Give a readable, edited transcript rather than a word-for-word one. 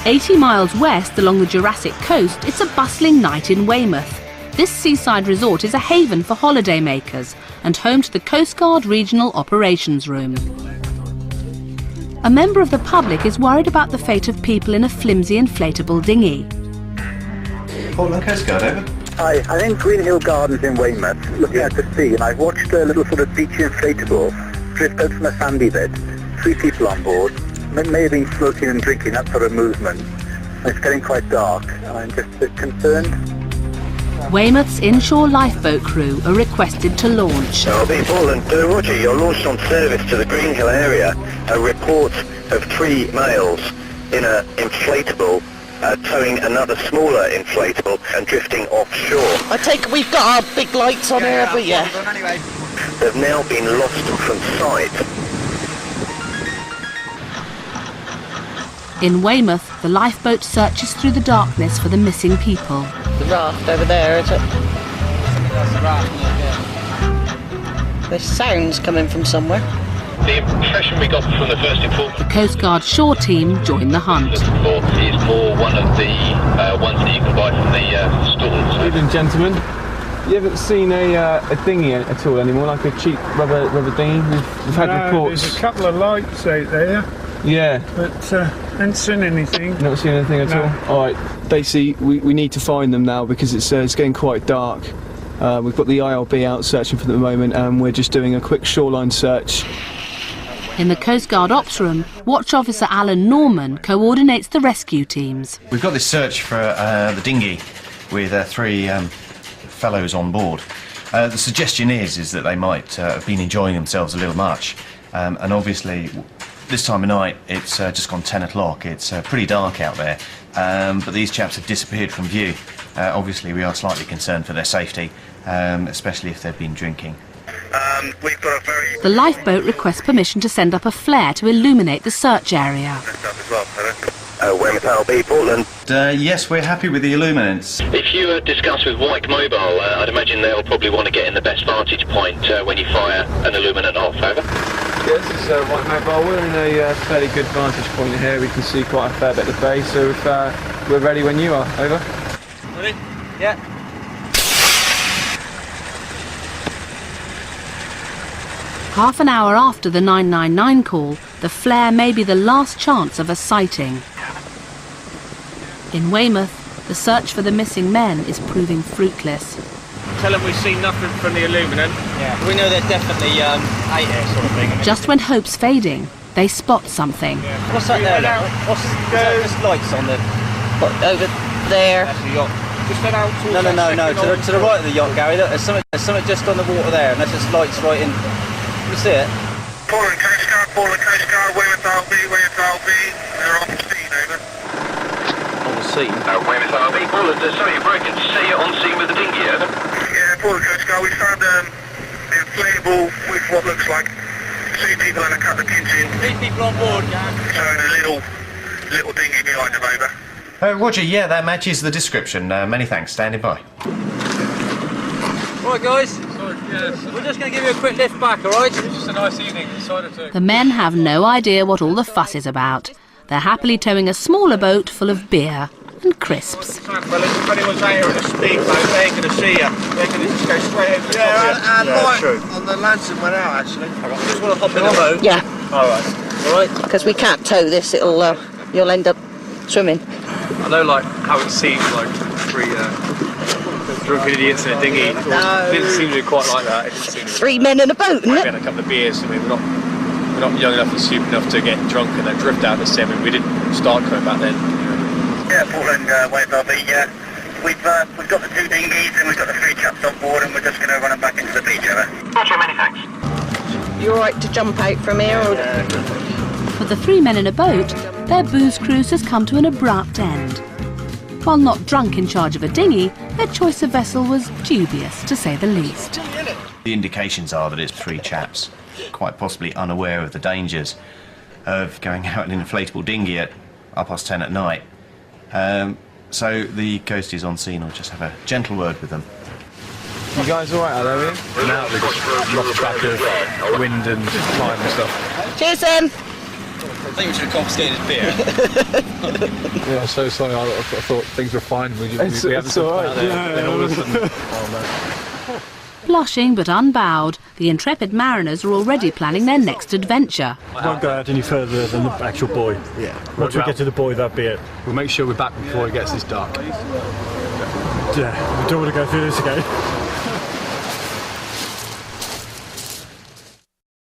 80 miles west along the Jurassic coast, it's a bustling night in Weymouth. This seaside resort is a haven for holidaymakers and home to the Coast Guard Regional Operations Room. A member of the public is worried about the fate of people in a flimsy inflatable dinghy. Portland Coast Guard, over. Hi, I'm in Green Hill Gardens in Weymouth, looking out to sea, and I've watched a little sort of beachy inflatable drift out from a sandy bed. 3 people on board. May have been floating and drinking, that sort of movement. It's getting quite dark, and I'm just a bit concerned. Weymouth's inshore lifeboat crew are requested to launch. Portland, Roger, you're launched on service to the Green Hill area. A report of 3 males in an inflatable towing another smaller inflatable and drifting offshore. I take it we've got our big lights on here, but yeah. They've now been lost from sight. In Weymouth, the lifeboat searches through the darkness for the missing people. The raft over there, is it? That's the raft, yeah. There's sounds coming from somewhere. The impression we got from the first informant. The Coast Guard shore team join the hunt. Is more one of the ones that you can buy from the stalls. Good evening, gentlemen. You haven't seen a dinghy at all anymore, like a cheap rubber dinghy? We've had reports. There's a couple of lights out there. Yeah. But haven't seen anything. Not seen anything at all? All right. Basically, we need to find them now because it's getting quite dark. We've got the ILB out searching for them at the moment, and we're just doing a quick shoreline search. In the Coast Guard Ops Room, Watch Officer Alan Norman coordinates the rescue teams. We've got this search for the dinghy with 3 fellows on board. The suggestion is that they might have been enjoying themselves a little much, and obviously this time of night it's just gone 10 o'clock. It's pretty dark out there, but these chaps have disappeared from view. Obviously we are slightly concerned for their safety, especially if they've been drinking. We've got a very... The lifeboat requests permission to send up a flare to illuminate the search area. Weymouth LB, Portland. Yes, we're happy with the illuminants. If you discuss with Wyke Mobile, I'd imagine they'll probably want to get in the best vantage point when you fire an illuminant off, over. Yes, this is White Mobile. We're in a fairly good vantage point here. We can see quite a fair bit of the bay, so if we're ready when you are, over. Ready? Yeah. Half an hour after the 999 call, the flare may be the last chance of a sighting. In Weymouth, the search for the missing men is proving fruitless. Tell them we've seen nothing from the illuminant. Yeah, we know they're definitely ate it, sort of thing. Just when hope's fading, they spot something. Yeah. What's that there? What's that, just lights on the... What, over there? That's the yacht. Just head out towards No. To the right of the yacht, Gary. Look, there's something just on the water there, and there's just lights right in... You see it? Portland Coast Guard, Weymouth LB, they're on scene, over. On the scene? Weymouth RB, Portland, sorry, you're broken. Say it on scene with the dinghy, over. Yeah, Portland Coast Guard, we found the inflatable with what looks like 2 people and a couple of kids in. 3 people on board, yeah. Towing a little dinghy behind them, over. Roger, yeah, that matches the description. Many thanks, standing by. Right, guys. Sorry, yes. We're just going to give you a quick lift back, all right? It's just a nice evening. Decided to... The men have no idea what all the fuss is about. They're happily towing a smaller boat full of beer and crisps. Well, if anyone's out here in a speedboat, they ain't going to see you. They can just go straight over the top of you. and light true. on the lantern went out, actually. All right, just want to hop in the boat? Yeah, All right. because we can't tow this, you'll end up swimming. I know, like, how it seems like 3 drunken idiots in a dinghy. It didn't seem to be quite like that. It didn't seem to be 3 men in a boat, isn't We it? had a couple of beers. I mean, we're not young enough and stupid enough to get drunk and then drift out the sea. I mean, we didn't start coming back then. Yeah, Portland, Weymouth LB, yeah. We've got the 2 dinghies and we've got the 3 chaps on board and we're just going to run them back into the beach, over. Roger, many thanks. You all right to jump out from here? Or... For the 3 men in a boat, their booze cruise has come to an abrupt end. While not drunk in charge of a dinghy, their choice of vessel was dubious, to say the least. The indications are that it's 3 chaps, quite possibly unaware of the dangers of going out in an inflatable dinghy at 10:30 at night. So the coast is on scene. I'll just have a gentle word with them. You guys all right out there, are you? Now we just lost track of wind and time and stuff. Cheers then! think we should have confiscated beer. Yeah, so sorry. I thought things were fine. We haven't it's all right. then all of a sudden, Blushing but unbowed, the intrepid mariners are already planning their next adventure. We won't go out any further than the actual buoy. Yeah. Once we get to the buoy, that'll be it. we'll make sure we're back before it gets this dark. Yeah, we don't want to go through this again.